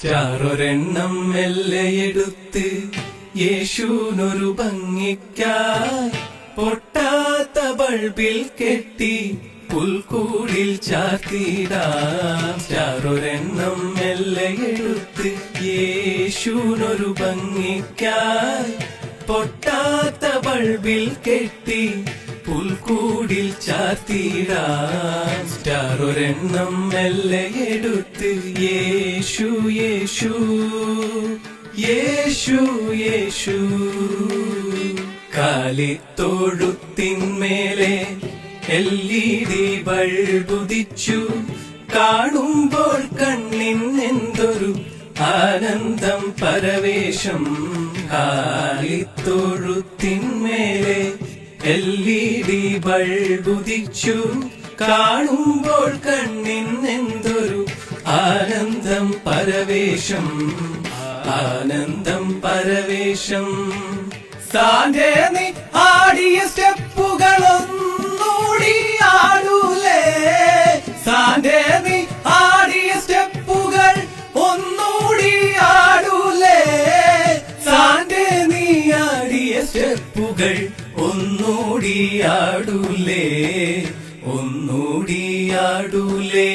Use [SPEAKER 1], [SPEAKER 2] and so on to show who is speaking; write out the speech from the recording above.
[SPEAKER 1] ചാറൊരെണ്ണം മെല്ലെയെടുത്ത് യേശുനൊരു ഭംഗിക്കായി പൊട്ടാത്ത ബൾബിൽ കെട്ടി പുൽക്കൂടിൽ ചാർത്തിടാം. ചാറൊരെണ്ണം മെല്ലെയെടുത്ത് യേശുനൊരു ഭംഗിക്കായി പൊട്ടാത്ത ബൾബിൽ കെട്ടി പുൽക്കൂടിൽ ചാർത്തിടാം. ചാറൊരെണ്ണം മെല്ലെയെടുത്ത് യേശു യേശു യേശു യേശു. കാലിത്തൊഴുത്തിന്മേലെ LED ബൾബുദിച്ചു കാണുമ്പോൾ കണ്ണിനെന്തൊരു ആനന്ദം പരവേശം. കാലിത്തൊഴുത്തിന്മേലെ LED ബൾബുദിച്ചു കാണുമ്പോൾ കണ്ണിനെന്തൊരു ആനന്ദം പരവേശം, ആനന്ദം പരവേശം. സാന്റേ നീ ആടിയ സ്റ്റെപ്പുകളൊന്നൂടി ആടൂലേ, സാന്റേ നീ ആടിയ സ്റ്റെപ്പുകൾ ഒന്നൂടി ആടൂലേ, സാന്റേ നീ ആടിയ സ്റ്റെപ്പുകൾ ഒന്നൂടി ആടൂലേ, ഒന്നൂടി ആടൂലേ.